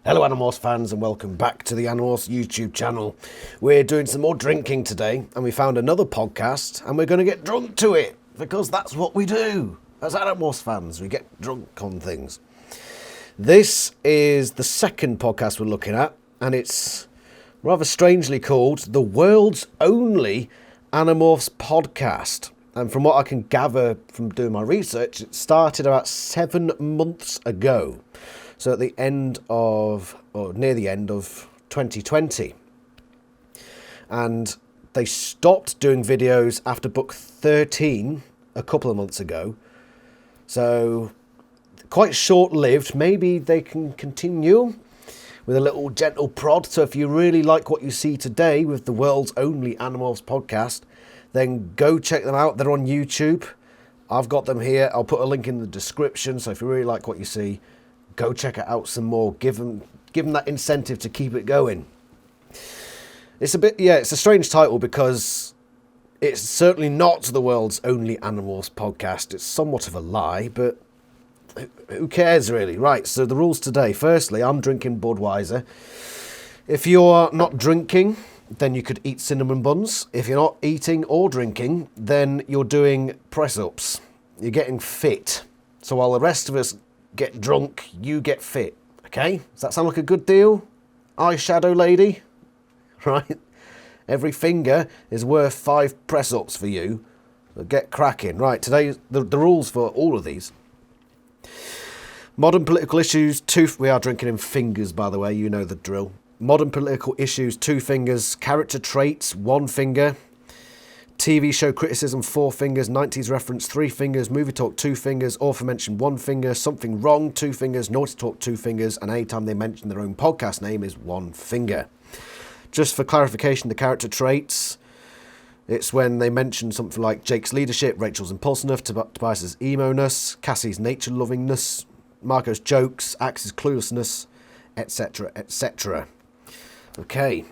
Hello Animorphs fans and welcome back to the Animorphs YouTube channel. We're doing some more drinking today and we found another podcast and we're going to get drunk to it because that's what we do. As Animorphs fans, we get drunk on things. This is the second podcast we're looking at and it's rather strangely called the world's only Animorphs podcast. And from what I can gather from doing my research, it started about 7 months ago. So at the end of, or near the end of 2020. And they stopped doing videos after book 13 a couple of months ago. So quite short-lived. Maybe they can continue with a little gentle prod. So if you really like what you see today with the world's only Animorphs podcast, then go check them out. They're on YouTube. I've got them here. I'll put a link in the description. So if you really like what you see, go check it out some more. Give them that incentive to keep it going. It's a strange title because it's certainly not the world's only Animorphs podcast. It's somewhat of a lie, but who cares really? Right, so the rules today. Firstly, I'm drinking Budweiser. If you're not drinking, then you could eat cinnamon buns. If you're not eating or drinking, then you're doing press-ups. You're getting fit. So while the rest of us get drunk, you get fit. Okay? Does that sound like a good deal? Eyeshadow lady? Right? Every finger is worth 5 press-ups for you. So get cracking. Right, today, the rules for all of these. Modern political issues, we are drinking in fingers, by the way, you know the drill. Modern political issues, 2 fingers. Character traits, 1 finger. TV show criticism, 4 fingers. 90s reference, 3 fingers. Movie talk, 2 fingers. Author mention, 1 finger. Something wrong, 2 fingers. Naughty talk, 2 fingers. And anytime they mention their own podcast name is 1 finger. Just for clarification, the character traits, it's when they mention something like Jake's leadership, Rachel's impulsiveness, Tobias's emo-ness, Cassie's nature-lovingness, Marco's jokes, Axe's cluelessness, etc., etc. Okay,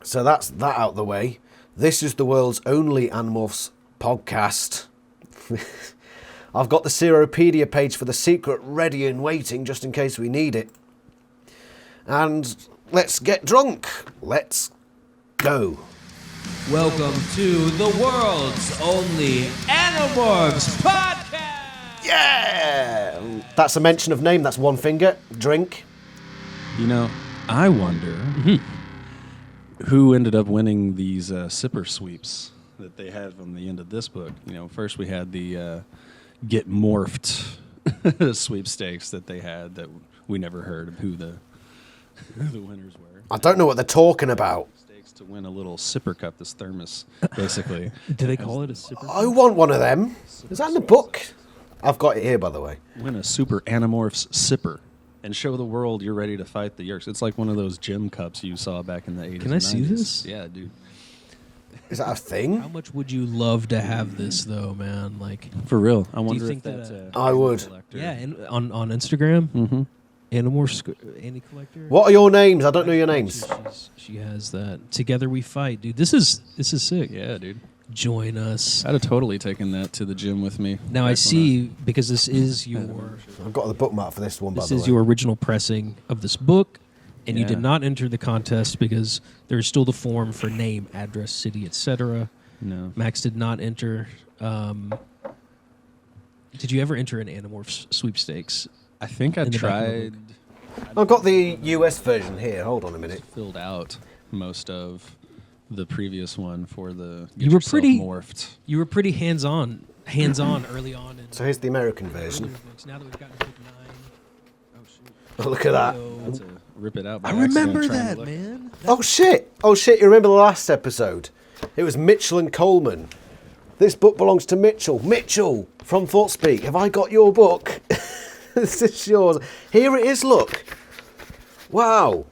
so that's that out of the way. This is the world's only Animorphs podcast. I've got the Seropedia page for the secret ready and waiting just in case we need it. And let's get drunk. Let's go. Welcome to the world's only Animorphs podcast. Yeah! That's a mention of name. That's 1 finger. Drink. You know, I wonder who ended up winning these sipper sweeps that they had on the end of this book. You know, first we had the Get Morphed sweepstakes that they had that we never heard of who the winners were. I don't know what they're talking about. Stakes to win a little sipper cup, this thermos, basically. Do they call it a sipper? I want one of them. Is that in the book? I've got it here, by the way. Win a super Animorphs sipper and show the world you're ready to fight the Yerks. It's like one of those gym cups you saw back in the 80s. Can I see this? Yeah, dude. Is that a thing? How much would you love to have this, though, man? Like, For real. I wonder think if that's that, I would. collector. yeah, and on Instagram, Mm-hmm. Animorphs Annie Collector. What are your names? I don't know your names. She has that. Together we fight, dude. This is sick. Yeah, dude. Join us. I'd have totally taken that to the gym with me. Now I see, because this is your I've got the bookmark for this one, by this the way. is your original pressing of this book, and you Yeah. did not enter the contest because there's still the form for name, address, city, etc. No. Max did not enter. Did you ever enter an Animorphs sweepstakes? I think I In the back of the tried. I've got the US version here. Hold on a minute. Filled out most of the previous one for the. You were pretty- morphed. You were pretty hands-on early on. In So here's the American version. earlier books. Now that we've gotten to book 9. Oh, shoot. Look at that. Had to rip it out. By I remember accident, trying that, to look. man. Oh shit! Oh shit! You remember the last episode? It was Mitchell and Coleman. This book belongs to Mitchell. Mitchell from ThoughtSpeak. Have I got your book? This is yours. Here it is. Look. Wow.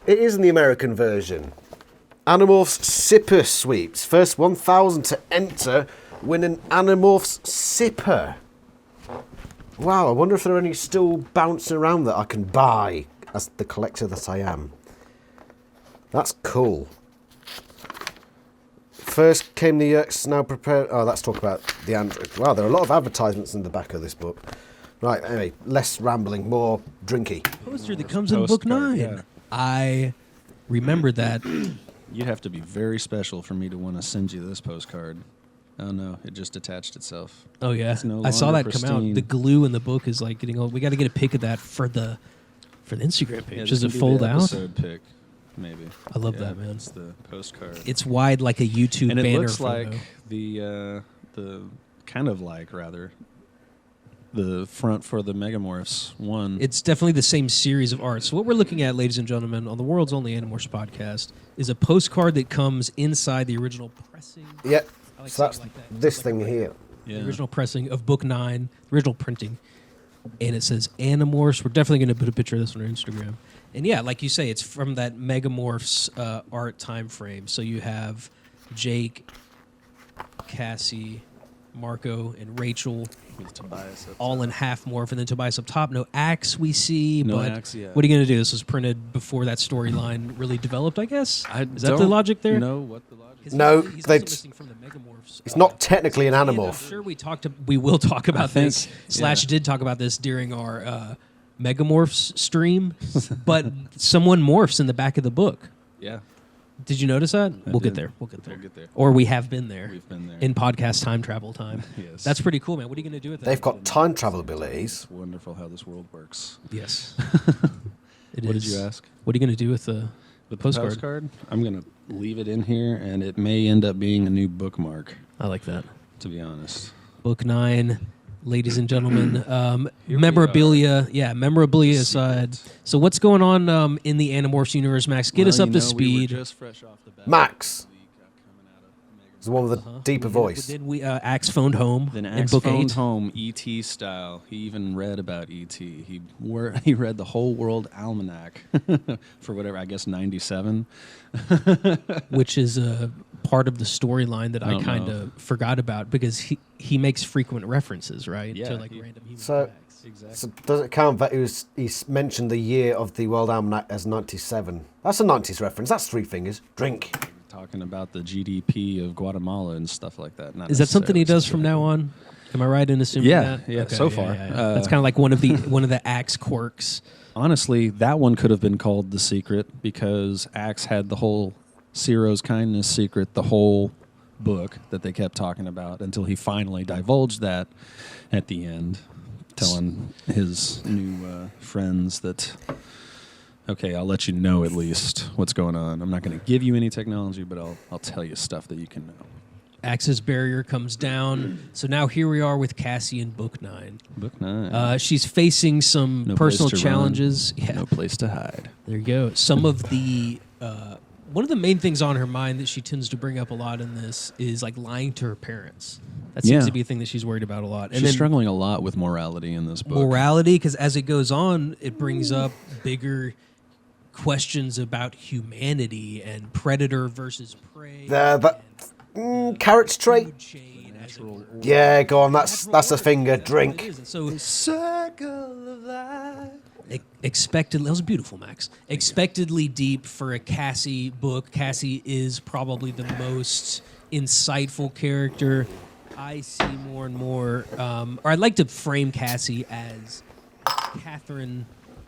It is in the American version. Animorphs Sipper Sweeps. First 1,000 to enter win an Animorphs Sipper. Wow, I wonder if there are any still bouncing around that I can buy as the collector that I am. That's cool. First came the Yerks, now prepared. Oh, let's talk about the Android. Wow, there are a lot of advertisements in the back of this book. Right, anyway, less rambling, more drinky. Poster that comes in book Postcard, 9. yeah. I remember that. You'd have to be very special for me to want to send you this postcard. Oh no, it just detached itself. Oh yeah, It's no I saw longer that come out. pristine. The glue in the book is like getting old. We got to get a pic of that for the Instagram page. Yeah, Does this it can be fold the out? episode pic, maybe. I love Yeah, that, man. It's the postcard. It's wide like a YouTube and it banner looks photo. like the kind of like rather the front for the Megamorphs one. It's definitely the same series of art. So what we're looking at, ladies and gentlemen, on the world's only Animorphs podcast, is a postcard that comes inside the original pressing. Yep. I like So that's saying it like that. this Like thing a- here. yeah. The original pressing of book 9, the original printing. And it says Animorphs. We're definitely going to put a picture of this on our Instagram. And yeah, like you say, it's from that Megamorphs art time frame. So you have Jake, Cassie, Marco, and Rachel with Tobias up all top. in half morph, and then Tobias up top. No axe we see, No but axe, yeah. what are you going to do? This was printed before that storyline really developed, I guess. Is that the don't logic there? know what the logic 'Cause is. No, he's they- also missing from the Megamorphs. It's not technically an and I'm animorph. sure we will talk about think, this. Slash yeah. did talk about this during our Megamorphs stream, but someone morphs in the back of the book. Yeah, Did you notice that? I We'll get did. there. We'll get there. We'll get there. Or we have been there. We've been there. In podcast time travel time. Yes. That's pretty cool, man. What are you going to do with that? They've got time travel abilities. It's wonderful how this world works. Yes. It What is. did you ask? What are you going to do with the With the postcard? postcard? I'm going to leave it in here, and it may end up being a new bookmark, I like that. to be honest. Book 9, ladies and gentlemen. Here we Memorabilia. Yeah, memorabilia aside. Secret. So what's going on in the Animorphs universe, Max? Get us Well, up you to know, speed. We were just fresh off the bat. Max. Leak coming out of It's the one with the deeper voice. Then we Axe phoned home Then in Axe book phoned 8. home, E.T. style. He even read about E.T. He read the whole world almanac for whatever, I guess 97. Which is a part of the storyline that I don't kind know. of forgot about because he makes frequent references, right? Yeah, to like he- random human So- facts. Exactly. So does it count that he mentioned the year of the World Almanac as 97? That's a 90s reference. That's three fingers. Drink. Talking about the GDP of Guatemala and stuff like that. Not Is that something he necessarily does from now on? Am I right in assuming Yeah, that? yeah, so far. That's kind of like one of the Axe quirks. Honestly, that one could have been called The Secret because Axe had the whole Ciro's kindness secret, the whole book that they kept talking about until he finally divulged that at the end, telling his new friends that, okay, I'll let you know at least what's going on. I'm not going to give you any technology, but I'll tell you stuff that you can know. Axe's barrier comes down. So now here we are with Cassie in book 9. Book 9. She's facing some No place personal to run, challenges. Yeah, No place to hide. there you go. Some of the one of the main things on her mind that she tends to bring up a lot in this is like lying to her parents. That seems Yeah. to be a thing that she's worried about a lot. And She's then struggling a lot with morality in this book. morality, because as it goes on, it brings up bigger questions about humanity and predator versus prey. Carrot's trait. Food chain, as it were. Yeah, go on. That's a finger. That's what it Drink. is. And so Circle of life. expectedly, that was beautiful, Max. Expectedly deep for a Cassie book. Cassie is probably the most insightful character. I see more and more, or I'd like to frame Cassie as Catherine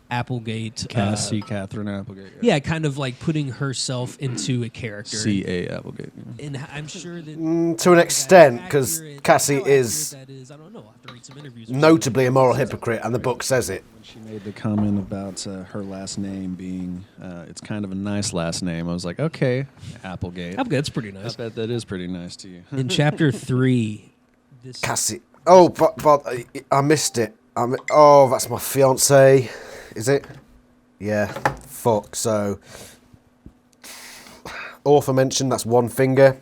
Applegate. Catherine Applegate. Yeah, kind of like putting herself into a character. C.A. Applegate. And I'm sure that To an extent, because Cassie how is accurate that is, I don't know. I'll have to read some interviews. notably a moral hypocrite, and the book says it. When she made the comment about her last name being, it's kind of a nice last name, I was like, okay, Applegate. Applegate's pretty I nice. bet that is pretty nice to you. In chapter 3, this Cassie. Oh, but I missed it. Oh, that's my fiance. Is it? Yeah. Fuck. So, author mentioned that's one finger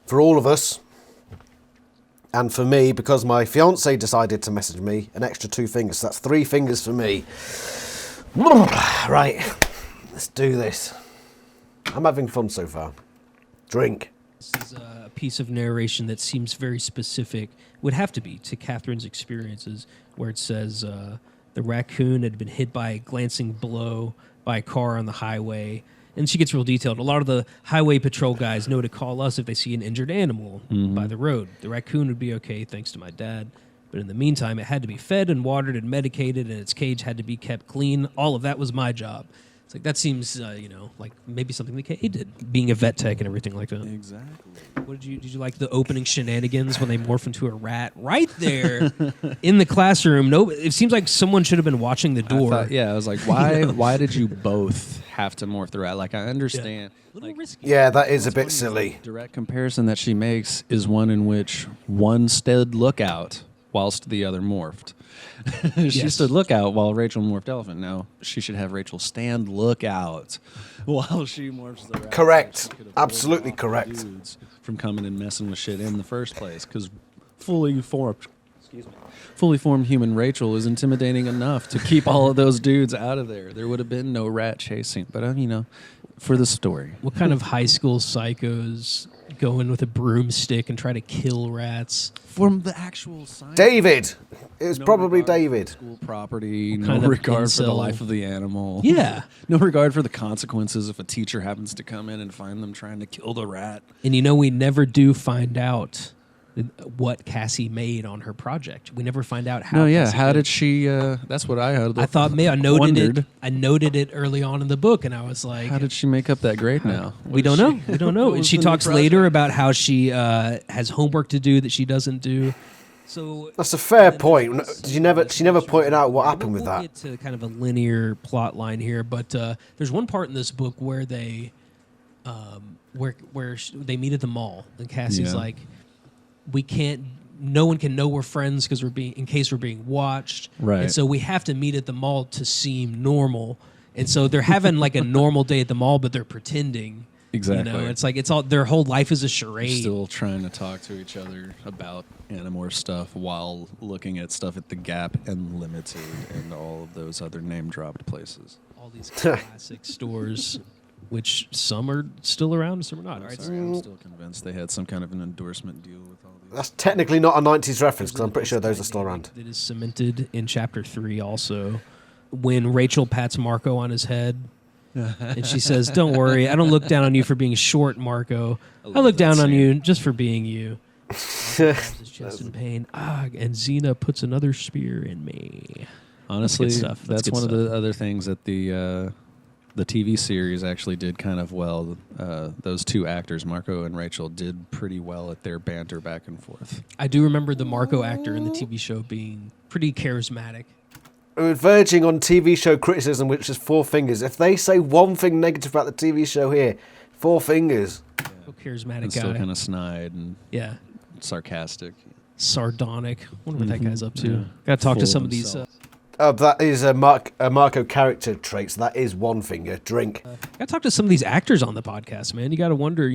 for all of us, and for me because my fiance decided to message me, an extra 2 fingers. So that's 3 fingers for me. Right. Let's do this. I'm having fun so far. Drink. This is a piece of narration that seems very specific, would have to be, to Catherine's experiences, where it says the raccoon had been hit by a glancing blow by a car on the highway. And she gets real detailed. A lot of the highway patrol guys know to call us if they see an injured animal by the road. The raccoon would be okay, thanks to my dad. But in the meantime, it had to be fed and watered and medicated, and its cage had to be kept clean. All of that was my job. It's like, that seems, like maybe something that Kay did, being a vet tech and everything like that. Exactly. Did you like the opening shenanigans when they morph into a rat right there in the classroom? No, it seems like someone should have been watching the door. I was like, why did you both have to morph the rat? Like, I understand. A little risky. Yeah, that is a bit silly. The direct comparison that she makes is one in which one stood lookout whilst the other morphed. She stood lookout while Rachel morphed elephant. Now, she should have Rachel stand lookout while she morphs the rat. Correct. Absolutely correct. Dudes from coming and messing with shit in the first place, because fully formed human Rachel is intimidating enough to keep all of those dudes out of there. There would have been no rat chasing, but for the story. What kind of high school psychos go in with a broomstick and try to kill rats? From the actual science. David! It was probably regard for David. School property, What no kind of regard for the incel? life of the animal. Yeah. No regard for the consequences if a teacher happens to come in and find them trying to kill the rat. And we never do find out what Cassie made on her project. We never find out how. Cassie How did. did she? That's what I had. I thought maybe I noted wondered. it. I noted it early on in the book, and I was like, How did she make up that grade now? We don't know. We don't know. What And was she the new talks project? later about how she has homework to do that she doesn't do. So That's a fair point. She never pointed out what happened with we'll that. get to kind of a linear plot line here, but there's one part in this book where they, they meet at the mall, and Cassie's Yeah. like, "We can't. No one can know we're friends because in case we're being watched, Right. And so we have to meet at the mall to seem normal. And so they're having like a normal day at the mall, but they're pretending." Exactly. It's like it's all their whole life is a charade. Still trying to talk to each other about Animorph stuff while looking at stuff at the Gap and Limited and all of those other name-dropped places. All these classic stores, which some are still around and some are not. All right, Sorry, I'm still convinced they had some kind of an endorsement deal with all these. That's technically not a 90s reference because I'm pretty sure those are still around. That is cemented in chapter 3 also. When Rachel pats Marco on his head, and she says, "Don't worry, I don't look down on you for being short, Marco. I look down on you just for being you." Marco grabs his chest in pain. And Xena puts another spear in me. Honestly, That's good stuff. That's that's good one stuff. of the other things that the TV series actually did kind of well. Those two actors, Marco and Rachel, did pretty well at their banter back and forth. I do remember the Marco actor in the TV show being pretty charismatic. We're verging on TV show criticism, which is four fingers. If they say one thing negative about the TV show here, four fingers. So charismatic And guy. still kind of snide and Yeah. sarcastic. Sardonic. Wonder what that guy's up to. Yeah. Got to talk Full to of some of these. himself. That is a Marco character trait, so that is one finger. Drink. Got to talk to some of these actors on the podcast, man. You got to wonder,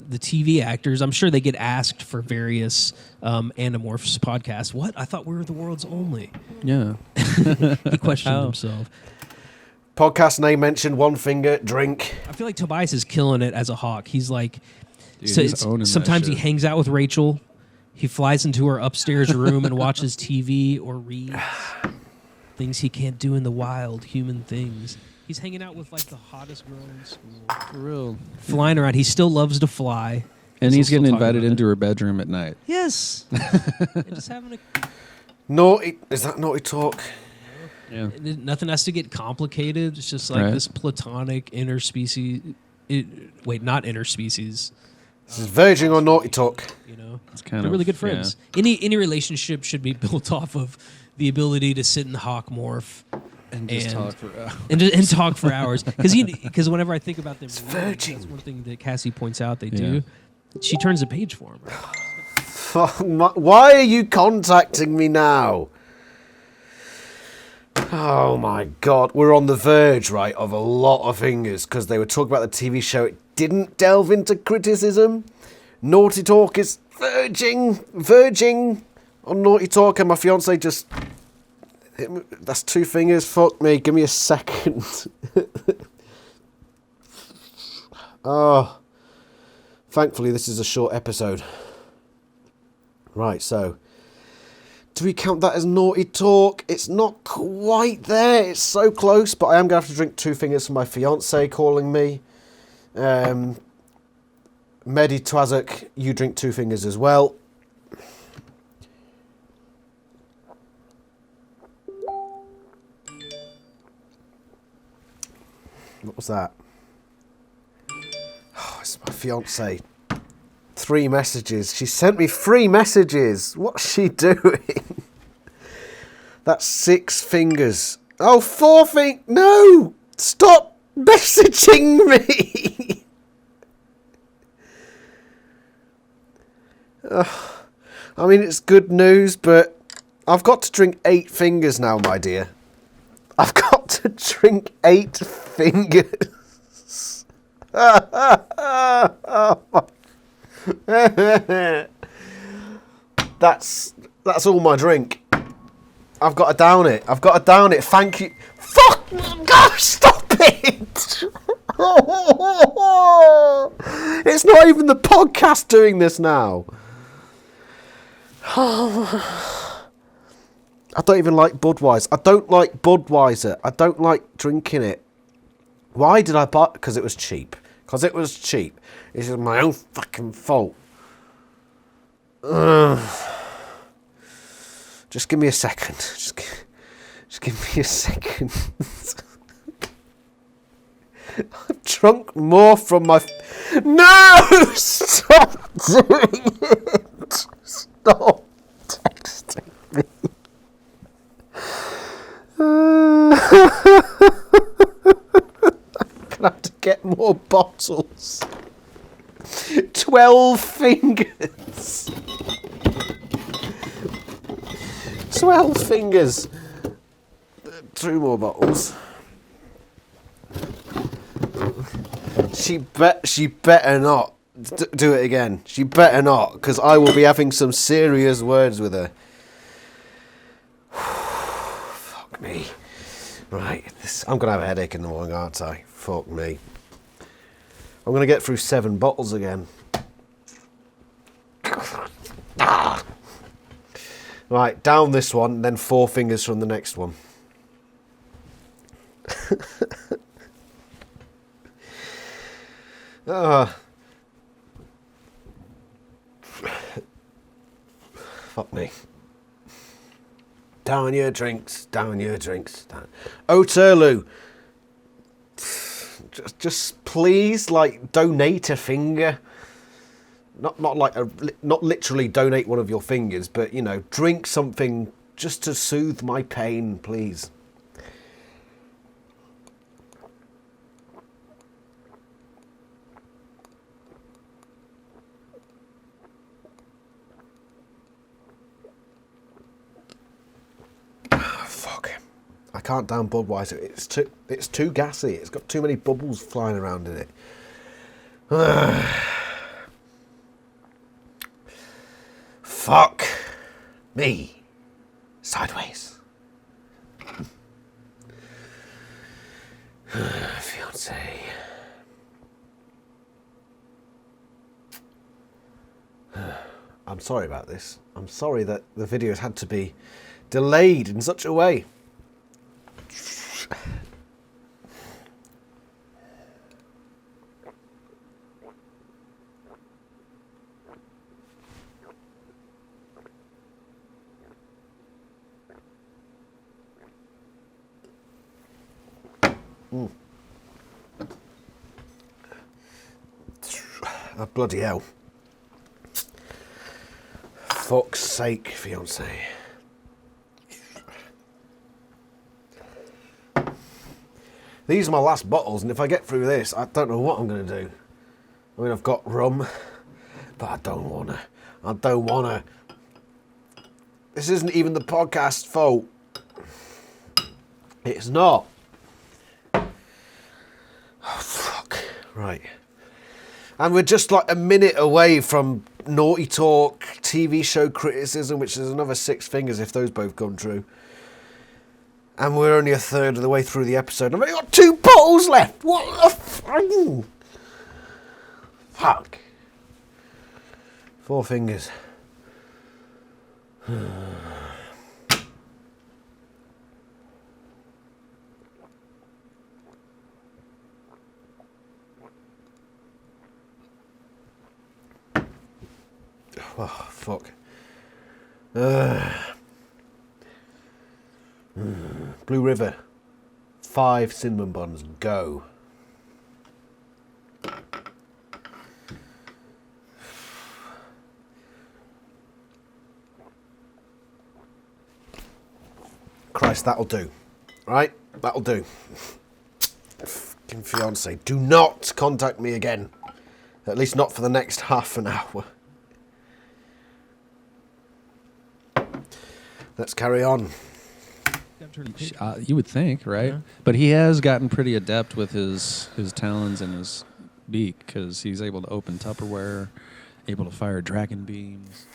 the TV actors. I'm sure they get asked for various Animorphs podcasts. What? I thought we were the world's only. Yeah. He questioned How? himself. Podcast name mentioned, one finger, drink. I feel like Tobias is killing it as a hawk. He's like, Dude, so he's it's- owning that sometimes he shit. hangs out with Rachel. He flies into her upstairs room and watches TV or reads things he can't do in the wild, human things. He's hanging out with like the hottest girl in school. For real. Flying around. He still loves to fly. And He'll he's still getting talk invited about it. into her bedroom at night. Yes. And just having a Naughty. Is that naughty talk? Yeah. nothing has to get complicated. It's just like Right. this platonic interspecies. Not interspecies. This is verging on naughty talk. It's kind They're of really good friends. Any relationship should be built off of the ability to sit in hawk morph And just and- talk for and talk for hours. Because whenever I think about them, verging. that's one thing that Cassie points out they Yeah. do. She turns a page for him. Why are you contacting me now? Oh my god, we're on the verge, right, of a lot of fingers because they were talking about the TV show. It didn't delve into criticism. Naughty talk is verging on naughty talk, and my fiance just hit me. That's two fingers. Fuck me. Give me a second. Oh, thankfully this is a short episode. Right, so do we count that as naughty talk? It's not quite there. It's so close, but I am going to have to drink two fingers for my fiance calling me. Medi Twazak, you drink two fingers as well. What was that? Oh, it's my fiance. 3 messages. She sent me 3 messages. What's she doing? That's 6 fingers. Oh, 4 fingers. No! Stop messaging me! I mean, it's good news, but I've got to drink 8 fingers now, my dear. I've got to drink 8 fingers. That's all my drink. I've got to down it. I've got to down it. Thank you. Fuck! Gosh, stop it! It's not even the podcast doing this now. I don't even like Budweiser. I don't like Budweiser. I don't like drinking it. Why did I buy it? Because it was cheap. Because it was cheap. This is my own fucking fault. Just give me a second. Just give me a second. I've drunk more from my... No! Stop doing it! Stop texting me. I'm gonna have to get more bottles. 12 fingers. 12 fingers. 2 more bottles. She better not do it again. She better not, because I will be having some serious words with her. Fuck me. Right, I'm going to have a headache in the morning, aren't I? Fuck me. I'm going to get through 7 bottles again. Right, down this one, then 4 fingers from the next one. Fuck me. Down your drinks, down your drinks. Down. Oterlu, just please, like, donate a finger. Not literally donate one of your fingers, but, you know, drink something just to soothe my pain, please. I can't down Budweiser. It's too gassy. It's got too many bubbles flying around in it. Fuck me. Sideways. Fiance. I'm sorry about this. I'm sorry that the videos had to be delayed in such a way. Oh, bloody hell. Fuck's sake, fiance. These are my last bottles, and if I get through this, I don't know what I'm going to do. I mean, I've got rum, but I don't want to. I don't want to. This isn't even the podcast's fault. It's not. Oh, fuck. Right. And we're just like a minute away from Naughty Talk, TV show criticism, which is another 6 fingers if those both come true. And we're only a third of the way through the episode. I've only got 2 bottles left. What the fuck? 4 fingers. Oh, fuck. Blue River. 5 cinnamon buns. Go. that'll do. Right? That'll do. Fucking fiance, do not contact me again. At least not for the next half an hour. Let's carry on. You would think, right? Yeah. But he has gotten pretty adept with his talons and his beak because he's able to open Tupperware, able to fire dragon beams,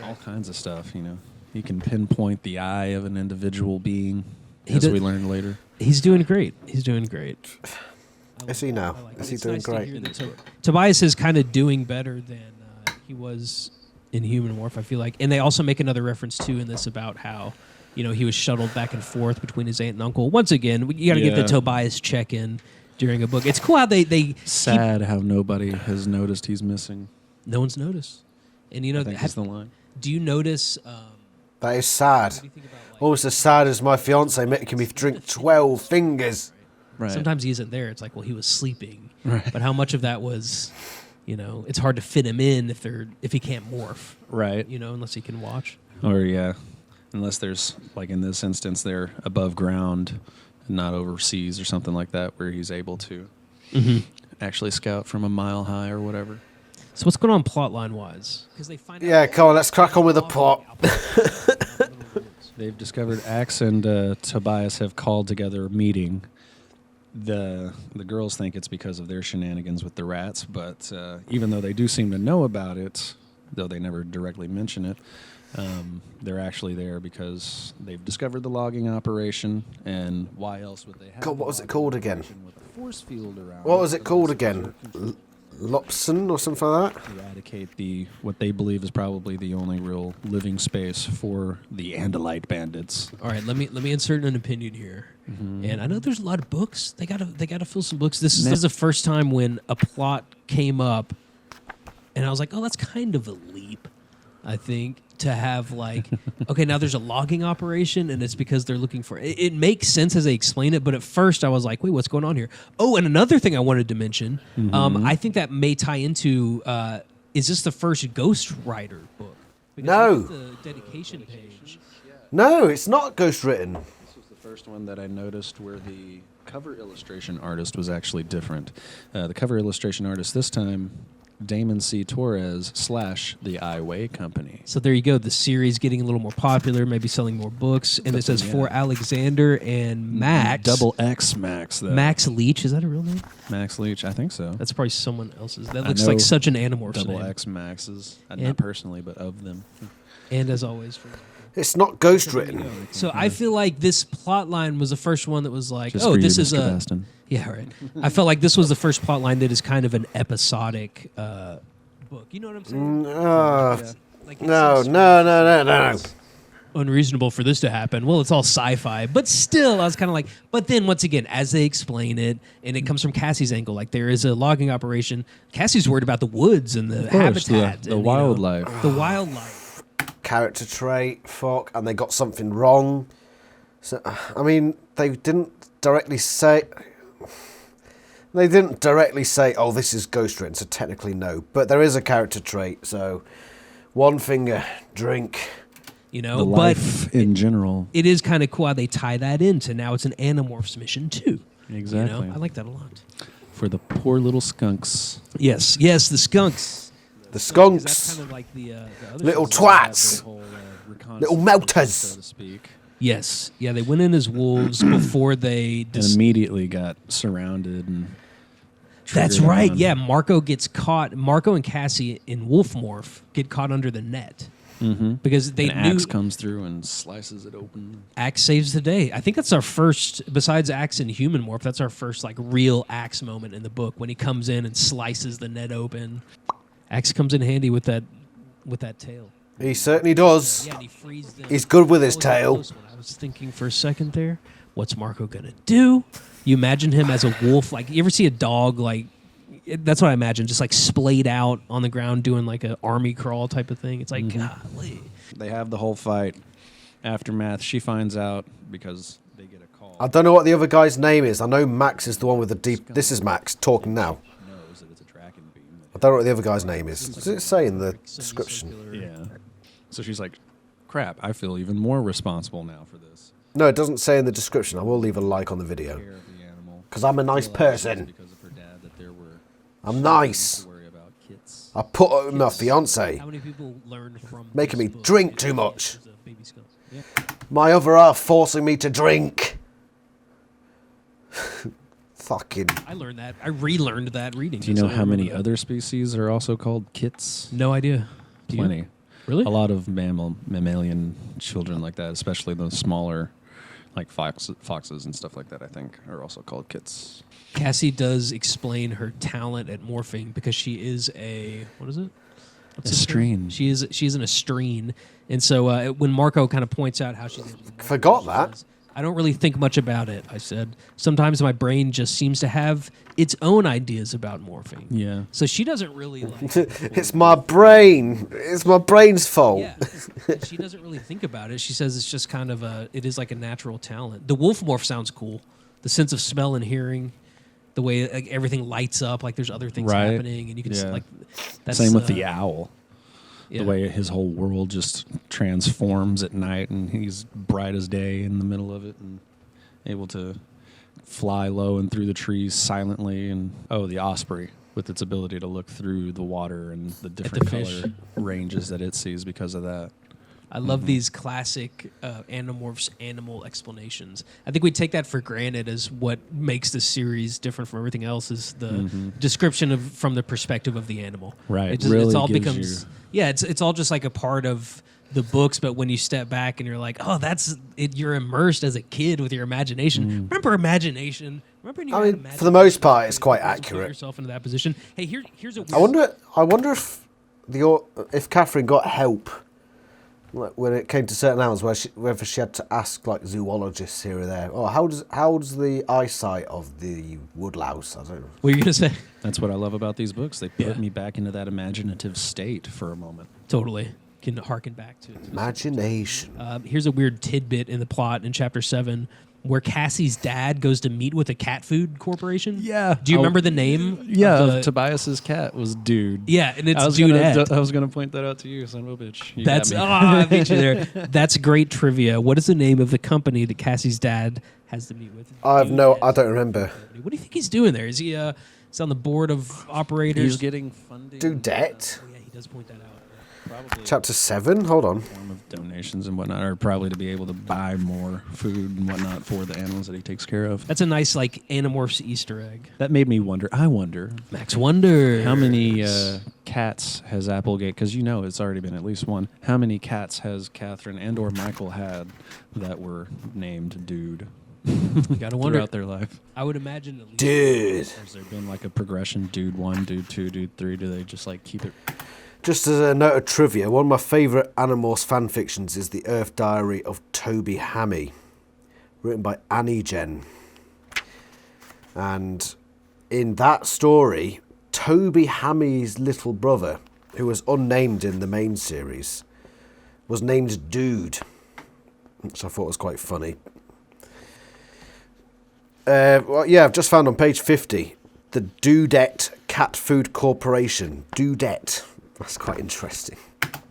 all kinds of stuff. You know, he can pinpoint the eye of an individual being, as we learn later. He's doing great. He's doing great. Is he now? Is he doing great? Tobias is kind of doing better than he was in Human Morph, I feel like. And they also make another reference, too, in this about how, you know, he was shuttled back and forth between his aunt and uncle. Once again, you got to get the Tobias check-in during a book. It's cool how they Sad how nobody has noticed he's missing. No one's noticed. And, you know, I think that's the line. Do you notice... That is sad. what do you think about, like, Almost as sad as my fiance making me drink 12 fingers. Right. sometimes he isn't there. It's like, well, he was sleeping. Right. But how much of that was... You know, it's hard to fit him in if he can't morph. Right. You know, unless he can watch. Or, unless there's, like in this instance, they're above ground and not overseas or something like that where he's able to actually scout from a mile high or whatever. So what's going on plotline-wise? Because they find Yeah, come on, let's crack on with the plot. They've discovered Axe and Tobias have called together a meeting. The girls think it's because of their shenanigans with the rats, but even though they do seem to know about it, though they never directly mention it, they're actually there because they've discovered the logging operation, and why else would they have God, what was it called again? with a force field around What was it called unless again? it's Lopson or something like that? eradicate what they believe is probably the only real living space for the Andalite bandits. All right, let me insert an opinion here. And I know there's a lot of books. They gotta fill some books. This is the first time when a plot came up, and I was like, oh, that's kind of a leap. I think to have like, okay, now there's a logging operation, and it's because they're looking for it. It makes sense as they explain it, but at first I was like, wait, what's going on here? Oh, and another thing I wanted to mention, I think that may tie into, is this the first Ghost Rider book? Because No. look at the dedication page. No, it's not ghostwritten. This was the first one that I noticed where the cover illustration artist was actually different. The cover illustration artist this time, Damon C. Torres / the I Way Company. So there you go. The series getting a little more popular, maybe selling more books. And it says for Alexander and Max. Double X Max, though. Max Leach. Is that a real name? Max Leach, I think so. That's probably someone else's. That I looks know like such an Animorphs Double name. X Maxes. And- Not personally, but of them. And as always, for It's not ghostwritten. so I feel like this plot line was the first one that was like, Just oh, for you, this is Mr. a Baston. yeah, right. I felt like this was the first plot line that is kind of an episodic book. You know what I'm saying? Like it No, seems no. unreasonable for this to happen. Well, it's all sci-fi, but still, I was kind of like. But then once again, as they explain it, and it comes from Cassie's angle, like there is a logging operation. Cassie's worried about the woods and the course, habitat, the and, you know, wildlife. the wildlife. Character trait, fuck, and they got something wrong. So, I mean, they didn't directly say... oh, this is ghostwritten, so technically no. But there is a character trait, so... One finger, drink. You know, The but life in general. it is kind of cool how they tie that into now it's an Animorphs mission too. Exactly. You know? I like that a lot. For the poor little skunks. Yes, the skunks. The That's skunks. kind of like the other Little shows. twats. Little melters. So to speak. Yes, yeah, they went in as wolves before they. And immediately got surrounded and That's triggered right. on. Yeah, Marco gets caught. Marco and Cassie in Wolf Morph get caught under the net because they An knew axe comes through and slices it open. Axe saves the day. I think that's our first, besides Axe and Human Morph, that's our first like real Axe moment in the book when he comes in and slices the net open. Axe comes in handy with that tail. He certainly does. Yeah, and he frees them. He's good with his That was a tail. close one. I was thinking for a second there, what's Marco gonna do? You imagine him as a wolf. Like, you ever see a dog like? That's what I imagine, just like splayed out on the ground doing like an army crawl type of thing. It's like, golly. They have the whole fight. Aftermath, she finds out because they get a call. I don't know what the other guy's name is. I know Max is the one with the deep... This is Max talking now. Knows that it's a dragon beam. I don't know what the other guy's name is. Does it say in the description? Yeah. So she's like, crap, I feel even more responsible now for this. No, it doesn't say in the description. I will leave a like on the video. Care of the animal. Because I'm a nice person. Because of her dad, that there were I'm nice. to worry about kits. I put up with my fiance. How many people learn from Making this me book drink is- too much. is a baby skills? Yeah. My other half forcing me to drink. Fucking. I learned that. I relearned that reading. Do you know how many other species are also called kits? No idea. Do you? Plenty. Really? A lot of mammalian children like that, especially the smaller, like foxes and stuff like that, I think, are also called kits. Cassie does explain her talent at morphing because she is a what is it? What's the term? Estrine. She's an estrine, and so when Marco kind of points out how she did, Forgot that. I don't really think much about it. I said sometimes my brain just seems to have its own ideas about morphing. Yeah. So she doesn't really like. It's my brain. It's my brain's fault. Yeah, and she doesn't really think about it. She says it's just kind of it is like a natural talent. The wolf morph sounds cool. The sense of smell and hearing, the way like, everything lights up, like there's other things Right. happening, and you can see, Yeah. like that's Same with the owl. yeah. The way his whole world just transforms at night, and he's bright as day in the middle of it, and able to fly low and through the trees silently. And the osprey with its ability to look through the water and the different fish. color ranges that it sees because of that. I love these classic Animorphs animal explanations. I think we take that for granted as what makes the series different from everything else is the description of from the perspective of the animal. Right. It just, Really it's all gives becomes you- yeah. It's all just like a part of the books, but when you step back and you're like, oh, that's it. You're immersed as a kid with your imagination. Remember imagination. Remember when you I had mean, for the most part, it's imagination? quite You just put accurate. yourself into that position. Hey, here's a. I wonder if Catherine got help like, when it came to certain animals, whether she had to ask like zoologists here or there. Oh, how's the eyesight of the woodlouse? I don't know. What are you gonna say? That's what I love about these books. They put Yeah. me back into that imaginative state for a moment. Totally can harken back to Imagination. Here's a weird tidbit in the plot in chapter 7 where Cassie's dad goes to meet with a cat food corporation. Yeah. Do you Oh, remember the name? Yeah, of the- Tobias's cat was Dude. yeah, and it's I was Dudette. gonna point that out to you, son of a bitch. You That's got me. I beat you there. That's great trivia. What is the name of the company that Cassie's dad has to meet with? I Dudette. don't remember. What do you think he's doing there? Is he he's on the board of operators? He's getting funding. Dudette? Oh, yeah, he does point that out. Probably Chapter 7? Hold on. form of donations and whatnot, or probably to be able to buy more food and whatnot for the animals that he takes care of. That's a nice like Animorphs Easter egg. That made me wonder. I wonder Max Wonder. how many cats has Applegate? Because you know it's already been at least one. How many cats has Catherine and/or Michael had that were named Dude You gotta wonder. throughout their life? I would imagine at least. Dude. Has there been like a progression? Dude 1, Dude 2, Dude 3? Do they just like keep it? Just as a note of trivia, one of my favourite Animorphs fan fictions is The Earth Diary of Toby Hammy, written by Annie Jen. And in that story, Toby Hammy's little brother, who was unnamed in the main series, was named Dude, which I thought was quite funny. I've just found on page 50, the Dudette Cat Food Corporation. Dudette. That's quite interesting.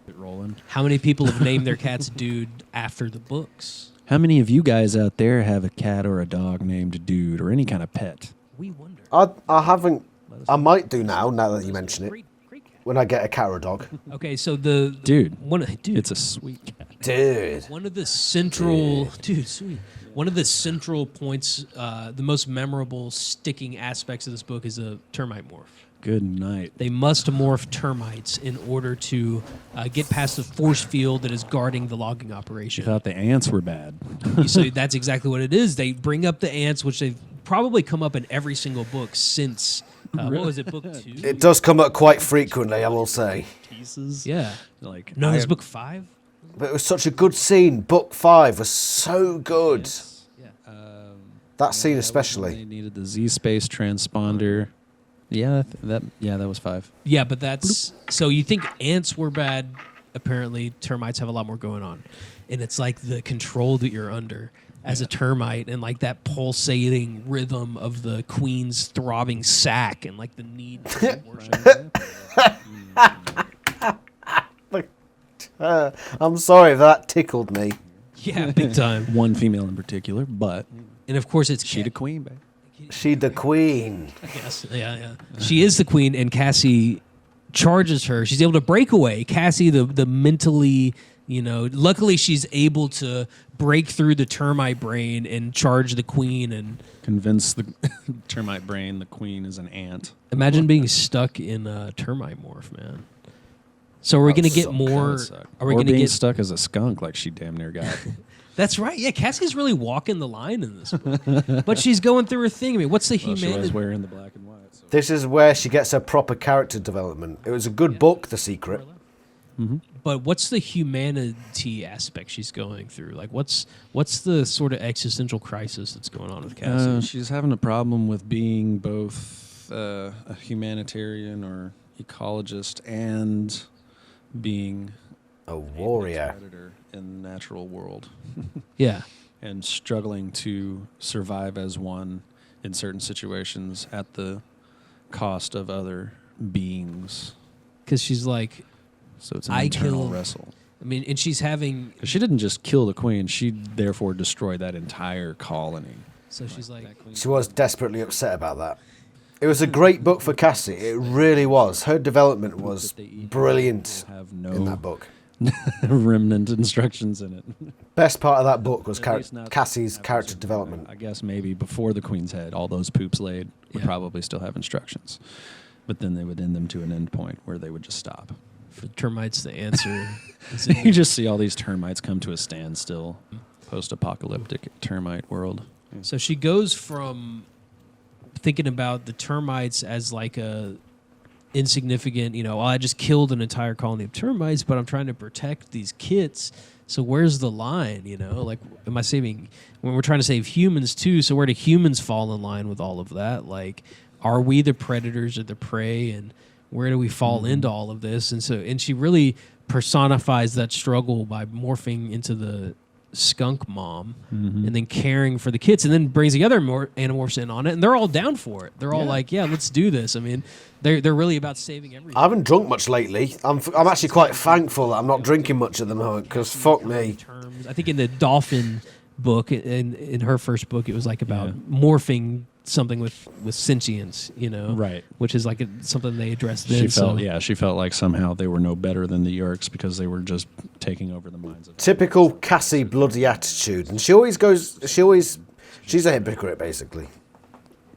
It rolling. How many people have named their cats Dude after the books? How many of you guys out there have a cat or a dog named Dude or any kind of pet? We wonder. I haven't. I might do now that you mention it. Great cat. When I get a cat or a dog. Okay, so Dude, dude, it's a sweet cat. Dude. one of the central sweet. One of the central points, the most memorable sticking aspects of this book is a termite morph. Good night. They must morph termites in order to get past the force field that is guarding the logging You operation. thought the ants were bad. So that's exactly what it is. They bring up the ants, which they've probably come up in every single book since. What was it, book 2? It does come up quite frequently, I will say. Pieces. Yeah. Like No, it's book 5. But it was such a good scene. Book 5 was so good. That scene They especially. needed the Z space transponder. Yeah, that was 5. Yeah, but that's so you think ants were bad. Apparently, termites have a lot more going on, and it's like the control that you're under as a termite, and like that pulsating rhythm of the queen's throbbing sack, and like the need for worship. I'm sorry, that tickled me. Yeah, big time. One female in particular, but And of course, it's she the queen, babe. She the queen. Yes, yeah. She is the queen, and Cassie charges her. She's able to break away. Cassie, the mentally, luckily she's able to break through the termite brain and charge the queen. And Convince the termite brain the queen is an ant. imagine being stuck in a termite morph, man. So we're gonna get more. Are we or gonna being get stuck as a skunk like she damn near got? That's right. Yeah, Cassie's really walking the line in this book, but she's going through her thing. I mean, what's the Well, she was humanity? wearing the black and white. So. This is where she gets her proper character development. It was a good book, The Secret. But what's the humanity aspect she's going through? Like, what's the sort of existential crisis that's going on with Cassie? She's having a problem with being both a humanitarian or ecologist and being A warrior. predator in the natural world. Yeah. And struggling to survive as one in certain situations at the cost of other beings. Because she's like, So it's an I internal killed- wrestle. I mean, and she's having. 'Cause she didn't just kill the queen; she therefore destroyed that entire colony. So she's like, She was desperately upset about that. It was a great book for Cassie. It really was. Her development was brilliant Have in no that book. remnant instructions in it. Best part of that book was At least not Cassie's have character instructions. development. I guess maybe before the queen's head, all those poops laid would Yeah. probably still have instructions, but then they would end them to an end point where they would just stop. for termites, the answer is You just see all these termites come to a standstill. Post-apocalyptic termite world. So she goes from thinking about the termites as like a insignificant, I just killed an entire colony of termites, but I'm trying to protect these kits. So where's the line, Like, am I saving, when we're trying to save humans too, so where do humans fall in line with all of that? Like, are we the predators or the prey? And where do we fall into all of this? And she really personifies that struggle by morphing into the skunk mom and then caring for the kids, and then brings the other Animorphs in on it, and they're all down for it. They're all like, yeah, let's do this. I mean, they're really about saving everything. I haven't drunk much lately. I'm actually quite thankful that I'm not drinking much at the moment, because fuck me. Terms. I think in the dolphin book, in her first book, it was like about morphing something with sentience, Right. Which is like something they addressed then. She felt like somehow they were no better than the Yerks because they were just taking over the minds of. Typical Cassie bloody attitude. And she's a hypocrite, basically.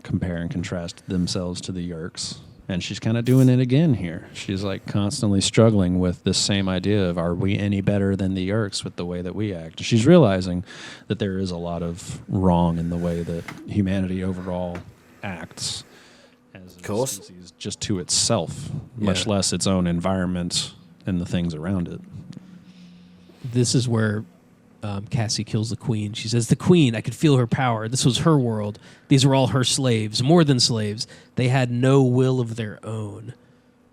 Compare and contrast themselves to the Yerks. And she's kind of doing it again here. She's like constantly struggling with this same idea of, are we any better than the Yerks with the way that we act? She's realizing that there is a lot of wrong in the way that humanity overall acts as a species just to itself, much less its own environment and the things around it. This is where Cassie kills the queen. She says, the queen, I could feel her power. This was her world. These were all her slaves, more than slaves. They had no will of their own.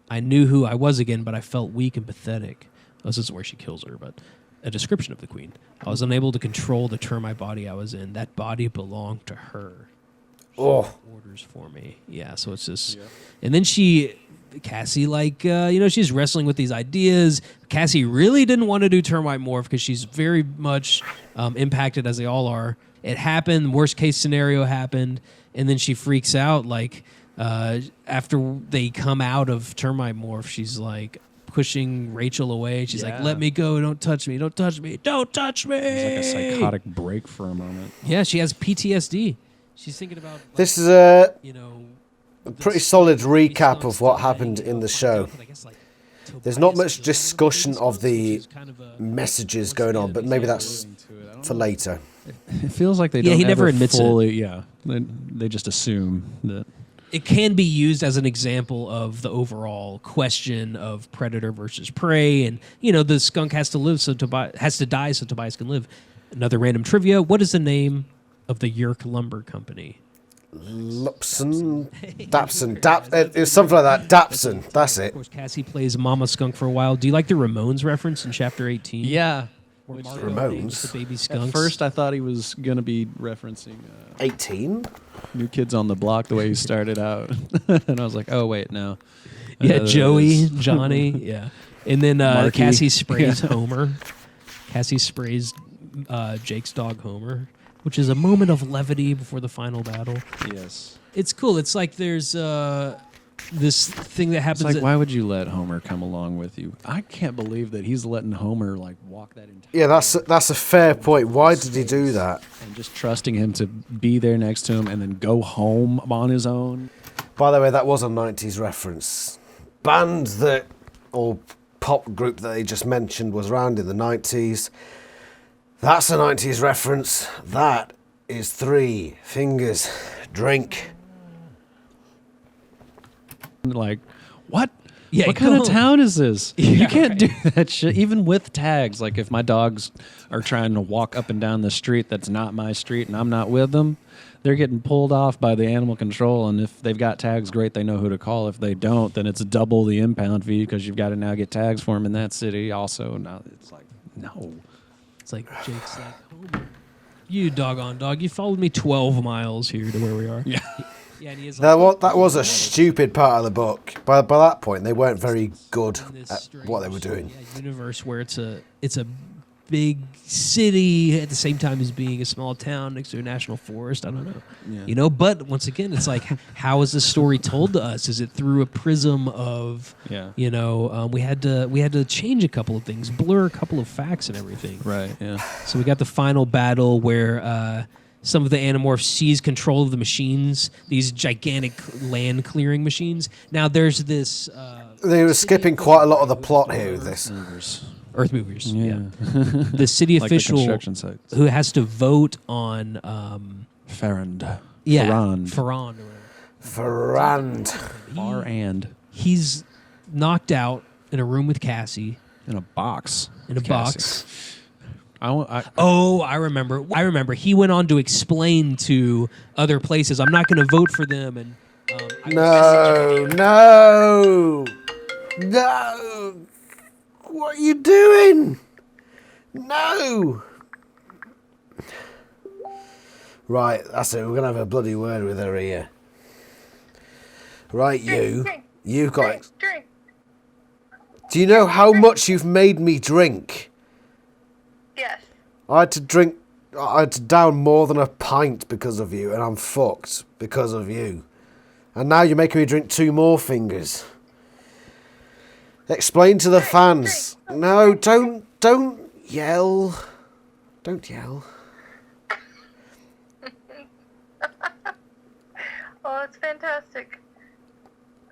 I knew who I was again, but I felt weak and pathetic. This is where she kills her, but a description of the queen. I was unable to control the termite body I was in. That body belonged to her. She orders for me. Yeah, so it's just... Yeah. And then Cassie, she's wrestling with these ideas. Cassie really didn't want to do termite morph because she's very much impacted, as they all are. It happened. Worst case scenario happened. And then she freaks out. After they come out of termite morph, she's like pushing Rachel away. She's like, let me go. Don't touch me. Don't touch me. Don't touch me. It's like a psychotic break for a moment. Yeah, she has PTSD. She's thinking about... This is a pretty solid recap of what happened in the show. There's not much discussion of the messages going on, but maybe that's for later. It feels like they don't he never ever admits fully, Yeah, they just assume that. It can be used as an example of the overall question of predator versus prey, and the skunk has to live, has to die so Tobias can live. Another random trivia: what is the name of the Yerk Lumber Company? Dapson. It's something like that. Dapson. That's it. Of course, Cassie plays Mama Skunk for a while. Do you like the Ramones reference in Chapter 18? Yeah. Ramones? The baby skunks. At first, I thought he was going to be referencing 18? New Kids on the Block, the way he started out. And I was like, oh, wait, no. Yeah, Joey, Johnny, yeah. And then Marky. Cassie sprays Homer. Cassie sprays Jake's dog Homer, which is a moment of levity before the final battle. Yes. It's cool. It's like there's this thing that happens. It's like, why would you let Homer come along with you? I can't believe that he's letting Homer like walk that entire. Yeah, that's a fair point. Why did he do that? And just trusting him to be there next to him and then go home on his own. By the way, that was a 90s reference. Band that, or pop group that they just mentioned was around in the 90s. That's a 90s reference. That is Three Fingers Drink. Like, what? Yeah, what kind of town is this? Yeah, you can't right. do that shit, even with tags. Like, if my dogs are trying to walk up and down the street that's not my street and I'm not with them, they're getting pulled off by the animal control. And if they've got tags, great, they know who to call. If they don't, then it's double the impound fee because you've got to now get tags for them in that city also. Now it's like, no. It's like Jake's like, Homer, you doggone dog, you followed me 12 miles here to where we are. Yeah. Yeah, and he is like, That was a stupid part of the book. By that point, they weren't very good in this at strange, what they were doing. universe where it's a big city at the same time as being a small town next to a national forest. I don't know. Yeah. You know, but once again, it's like, how is this story told to us? Is it through a prism of, Yeah. you know, we had to change a couple of things, blur a couple of facts and everything. Right, yeah. So we got the final battle where some of the Animorphs seize control of the machines, these gigantic land clearing machines. Now there's this. They were skipping quite a lot of the plot here with this. Earth movers. Yeah. The city Like the official construction sites. who has to vote on. Farrand. Yeah, Farrand. Farrand or whatever. Farrand. Farrand. He's knocked out in a room with Cassie In a box. in a Cassie. box. I I remember. He went on to explain to other places, "I'm not going to vote for them." And No. What are you doing? No. Right, that's it. We're going to have a bloody word with her here. Right, you've got... Drink. Do you know how much you've made me drink? Yes. I had to down more than a pint because of you, and I'm fucked because of you. And now you're making me drink 2 more fingers. Explain to the fans. No, don't yell. Don't yell. Oh, it's fantastic.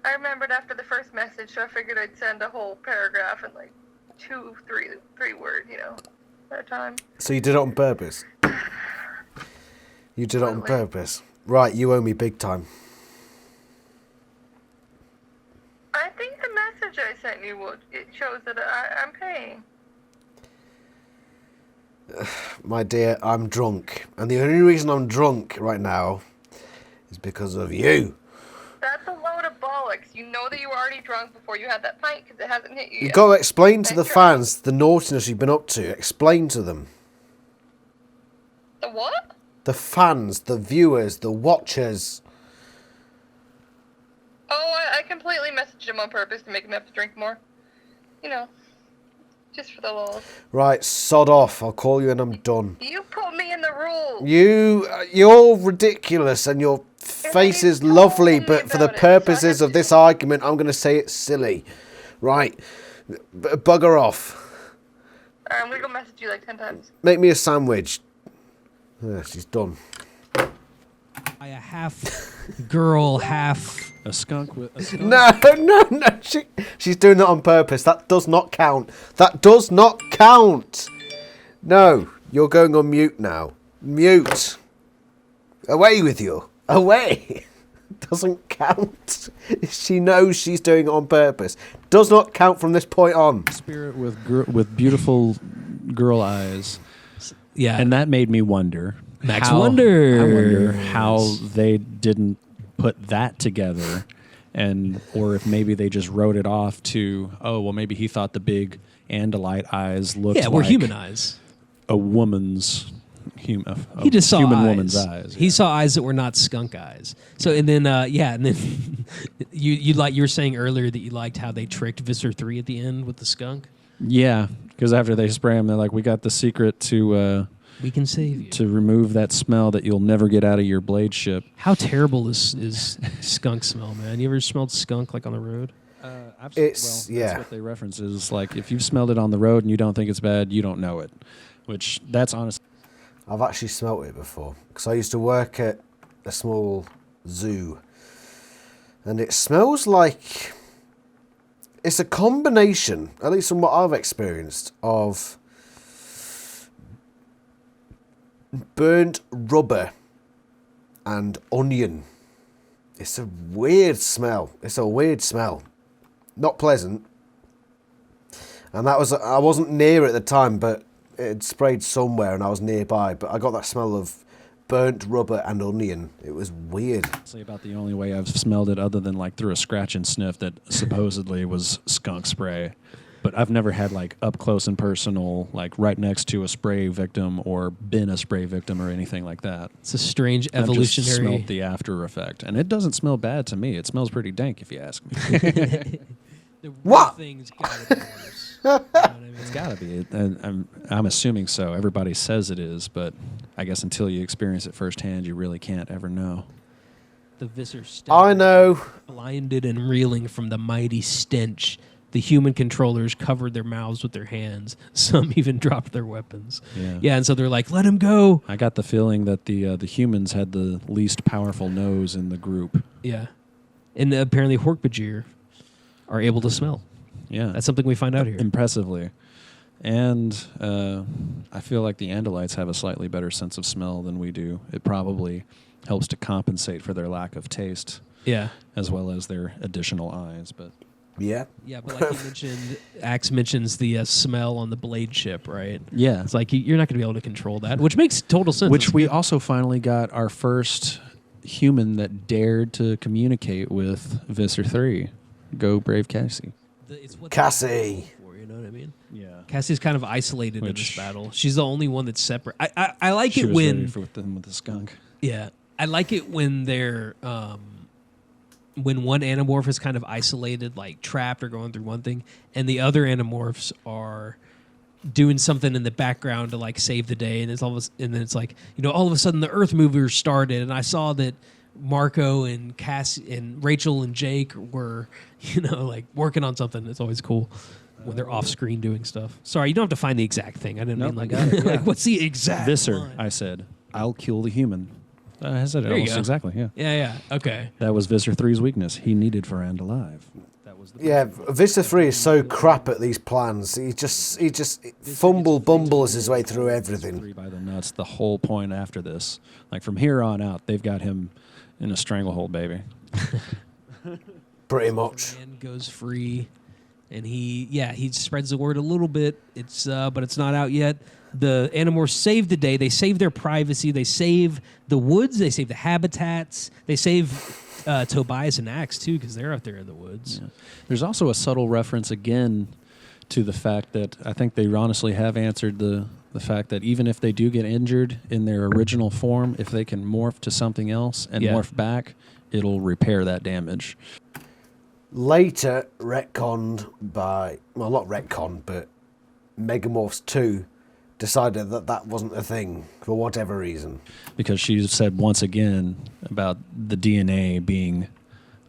I remembered after the first message, so I figured I'd send a whole paragraph in like 2, 3 words, you know, at a time. So you did it on purpose? You did it on purpose. Right, you owe me big time. I think the message I sent you, it shows that I'm paying. My dear, I'm drunk. And the only reason I'm drunk right now is because of you. That's a load of bollocks. You know that you were already drunk before you had that pint because it hasn't hit you You've yet. got to explain to the Thanks, Charlie. fans the naughtiness you've been up to. Explain to them. The what? The fans, the viewers, the watchers. Oh, I completely messaged him on purpose to make him have to drink more. You know, just for the lulz. Right, sod off. I'll call you and I'm done. You put me in the rules. You're ridiculous and your face is told lovely, me but for the about it, so I purposes have of this to. argument, I'm going to say it's silly. Right, bugger off. Alright, I'm gonna go message you like 10 times. Make me a sandwich. She's done. I a half girl, half. a skunk with a skunk. No. She's doing that on purpose. That does not count. That does not count. No, you're going on mute now. Mute. Away with you. Away. Doesn't count. She knows she's doing it on purpose. Does not count from this point on. Spirit with beautiful girl eyes. Yeah, And that made me wonder. Max I wonders. wonder how they didn't put that together, or if maybe they just wrote it off to, oh, well, maybe he thought the big Andalite eyes looked we're like human eyes. a woman's He just saw human eyes. woman's eyes. He saw eyes that were not skunk eyes. So and then you like you were saying earlier that you liked how they tricked Visser 3 at the end with the skunk. Yeah, because after they spray him, they're like, we got the secret to We can save you. to remove that smell that you'll never get out of your blade ship. How terrible is skunk smell, man? You ever smelled skunk like on the road? That's what they reference is like if you've smelled it on the road and you don't think it's bad, you don't know it. Which that's honest. I've actually smelt it before because I used to work at a small zoo, and it smells like it's a combination, at least from what I've experienced, of burnt rubber and onion. It's a weird smell. Not pleasant. And I wasn't near at the time, but it sprayed somewhere and I was nearby. But I got that smell of burnt rubber and onion. It was weird. Say about the only way I've smelled it other than like through a scratch and sniff that supposedly was skunk spray. But I've never had like up close and personal, like right next to a spray victim or been a spray victim or anything like that. It's a strange I've just evolutionary. smelled the after effect. And it doesn't smell bad to me. It smells pretty dank if you ask me. The real What? thing's gotta be worse. You know what I mean? It's got to be. I'm assuming so. Everybody says it is, but I guess until you experience it firsthand, you really can't ever know. The viscor I know. blinded and reeling from the mighty stench. The human controllers covered their mouths with their hands. Some even dropped their weapons. Yeah. And so they're like, "Let him go." I got the feeling that the humans had the least powerful nose in the group. Yeah, and apparently Hork-Bajir are able to smell. Yeah, That's something we find out here. impressively. And I feel like the Andalites have a slightly better sense of smell than we do. It probably helps to compensate for their lack of taste, Yeah. as well as their additional eyes. But Yeah. Yeah, but like you mentioned, Axe mentions the smell on the blade ship, right? yeah, It's like you're not going to be able to control that, which makes total sense. which It's we good. also finally got our first human that dared to communicate with Visser 3. Go Brave Cassie. It's what Cassie. they're for, you know what I mean? Yeah. Cassie's kind of isolated in this Which- battle. She's the only one that's separate. I like She it was when ready for them with the skunk. yeah, I like it when they're when one Animorph is kind of isolated, like trapped or going through one thing, and the other Animorphs are doing something in the background to like save the day, and and then it's like, you know, all of a sudden the Earth Movers started, and I saw that Marco and Cassie and Rachel and Jake were, you know, like working on something. It's always cool when they're off screen doing stuff. Sorry, you don't have to find the exact thing. I didn't Nope, mean like, I got it, yeah. like what's the exact Visser, line? I said, I'll kill the human. I said it There you almost go. exactly, yeah. Yeah, okay. That was Visser 3's weakness. He needed Ferrand alive. That was the Yeah, Vista 3 is so crap at these plans. He just bumbles his way through everything. 3 by the nuts the whole point after this. Like from here on out, they've got him in a stranglehold, baby. Pretty much. Man goes free, and he spreads the word a little bit. It's but it's not out yet. The Animorphs save the day. They save their privacy. They save the woods. They save the habitats. They save Tobias and Axe too, because they're out there in the woods. Yeah. There's also a subtle reference again to the fact that I think they honestly have answered the fact that even if they do get injured in their original form, if they can morph to something else and Yeah. morph back, it'll repair that damage. Later retconned by, well, not retconned, but Megamorphs 2 decided that that wasn't a thing for whatever reason. Because she said once again about the DNA being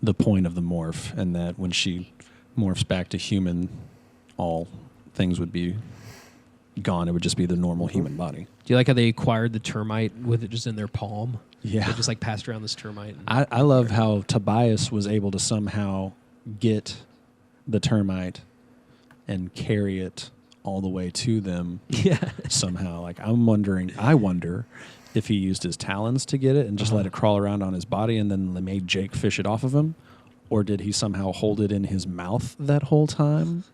the point of the morph, and that when she morphs back to human, all things would be gone. It would just be the normal human body. Do you like how they acquired the termite with it just in their palm? Yeah. They just like passed around this termite. And I love how Tobias was able to somehow get the termite and carry it all the way to them yeah. somehow. Like I wonder if he used his talons to get it and just let it crawl around on his body and then they made Jake fish it off of him, or did he somehow hold it in his mouth that whole time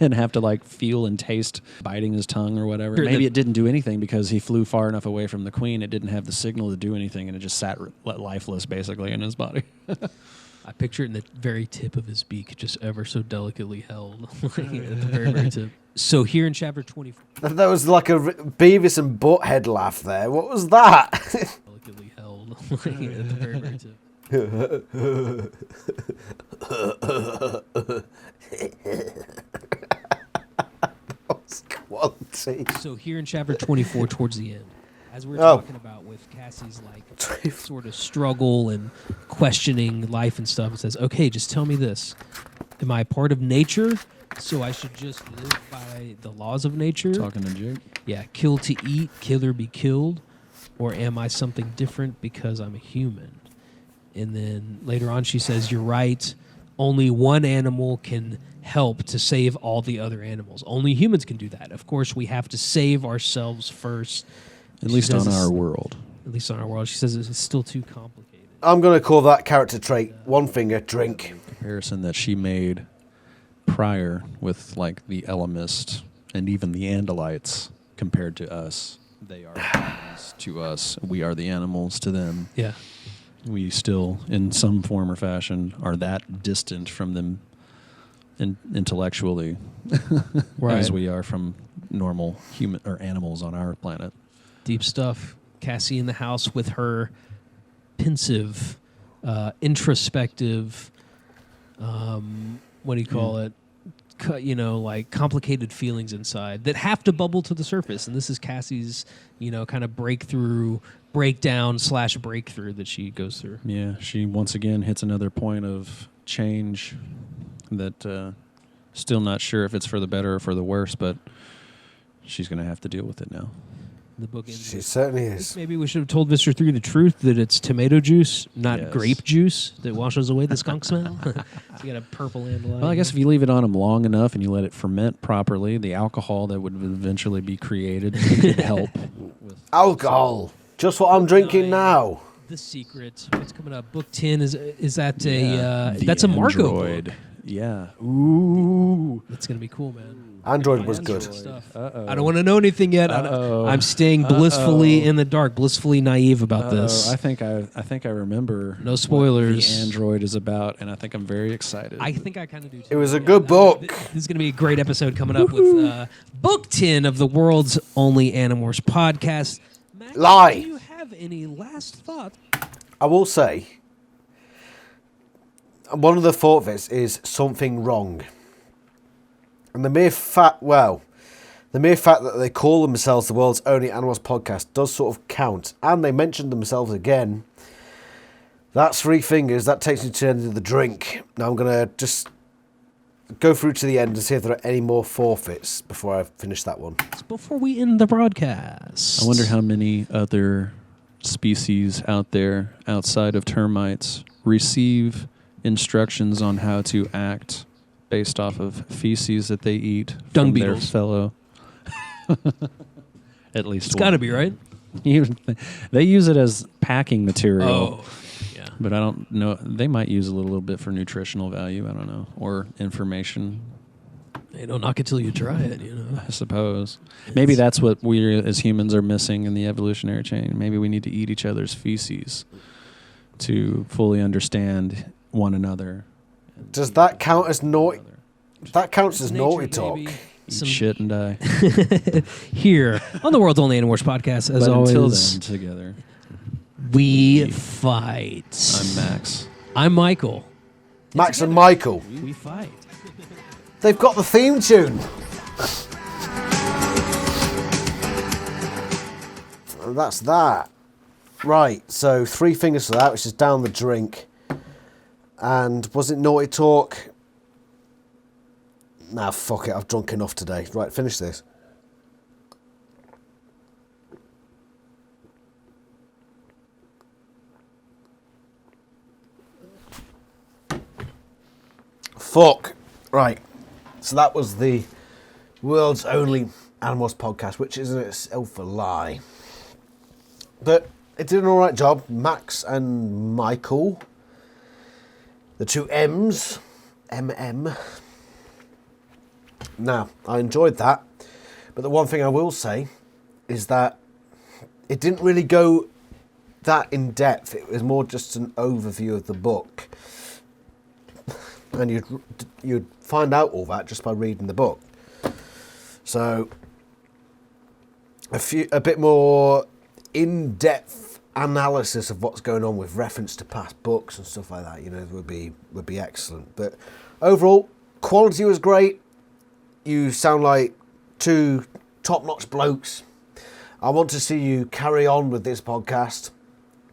and have to like feel and taste biting his tongue or whatever. Sure, Maybe it didn't do anything because he flew far enough away from the queen. It didn't have the signal to do anything, and it just sat lifeless basically in his body. I picture it in the very tip of his beak, just ever so delicately held at the very, very tip. So here in chapter 24, There was like a Beavis and Butthead laugh there. What was that? delicately held at the very, very tip. That was quality. So here in chapter 24, towards the end, as we're Oh. talking about with Cassie's like sort of struggle and questioning life and stuff, it says, okay, just tell me this. Am I part of nature? So I should just live by the laws of nature? Talking to Jake. Yeah, kill to eat, kill or be killed. Or am I something different because I'm a human? And then later on she says, you're right. Only one animal can help to save all the other animals. Only humans can do that. Of course, we have to save ourselves first. At She least says on it's- our world. At least on our world. She says it's still too complicated. I'm going to call that character trait one finger drink. Comparison that she made prior with like the Ellimist and even the Andalites compared to us. They are animals to us. We are the animals to them. Yeah. We still, in some form or fashion, are that distant from them intellectually Right. as we are from normal human or animals on our planet. Deep stuff. Cassie in the house with her pensive, introspective, what do you call it? Like complicated feelings inside that have to bubble to the surface. And this is Cassie's, kind of breakdown / breakthrough that she goes through. Yeah, she once again hits another point of change that still not sure if it's for the better or for the worse, but she's going to have to deal with it now. The book ends She with, certainly is. maybe we should have told Mr. 3 the truth that it's tomato juice, not Yes. grape juice that washes away the skunk smell. So you got a purple andalite. Well, I guess if you leave it on them long enough and you let it ferment properly, the alcohol that would eventually be created could help. With Alcohol. Just what I'm drinking now. The Secret. What's coming up? Book 10 is that The that's a Marco Android. book. Yeah. Ooh. That's gonna be cool, man. Android was good. Stuff. Uh-oh. I don't want to know anything yet. Uh-oh. I'm staying blissfully in the dark, blissfully naive about this. I think I remember. No spoilers. What the Android is about, and I think I'm very excited. I think I kind of do too. It was a good book. This is going to be a great episode coming up with Book 10 of the world's only Animorphs podcast. Max, Lie. do you have any last thoughts? I will say, one of the thought of it is something wrong. And the mere fact that they call themselves the world's only Animorphs podcast does sort of count. And they mentioned themselves again. That's 3 fingers. That takes me to the end of the drink. Now I'm going to just go through to the end and see if there are any more forfeits before I finish that one. Before we end the broadcast. I wonder how many other species out there outside of termites receive instructions on how to act based off of feces that they eat Dung from their beetles. fellow. At least It's got to be, right? They use it as packing material. Oh, yeah. But I don't know. They might use a little bit for nutritional value. I don't know. Or information, Hey, don't knock it till you try it, I suppose. Maybe that's what we as humans are missing in the evolutionary chain. Maybe we need to eat each other's feces to fully understand one another. Does that count as naughty? That counts as Nature, naughty talk. baby. Eat Some- shit and die. Here on the world's only Animorphs podcast, as But always, until then, together. we fight. I'm Max. I'm Michael. Max and Michael. We fight. They've got the theme tune. And that's that. Right, so 3 fingers for that, which is down the drink. And was it naughty talk? Nah, fuck it, I've drunk enough today. Right, finish this. Fuck. Right. So that was the world's only Animorphs podcast, which is in itself a lie. But it did an alright job. Max and Michael. The 2 M's. MM. Now, I enjoyed that. But the one thing I will say is that it didn't really go that in depth. It was more just an overview of the book. And you'd find out all that just by reading the book. So a bit more in-depth analysis of what's going on with reference to past books and stuff like that, would be excellent. But overall, quality was great. You sound like 2 top-notch blokes. I want to see you carry on with this podcast,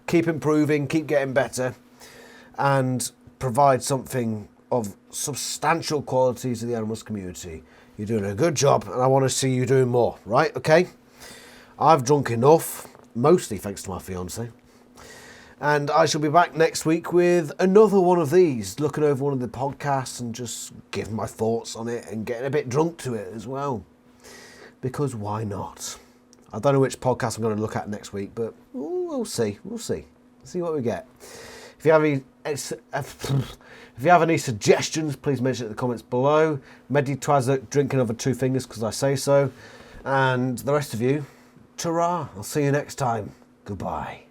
keep improving, keep getting better, and provide something of substantial quality to the Animorphs community. You're doing a good job, and I want to see you doing more, right? Okay? I've drunk enough, mostly thanks to my fiancée. And I shall be back next week with another one of these, looking over one of the podcasts and just giving my thoughts on it and getting a bit drunk to it as well. Because why not? I don't know which podcast I'm going to look at next week, but we'll see. We'll see. See what we get. If you have any suggestions, please mention it in the comments below. Medi Twazuk drinking over 2 fingers because I say so. And the rest of you, ta-ra. I'll see you next time. Goodbye.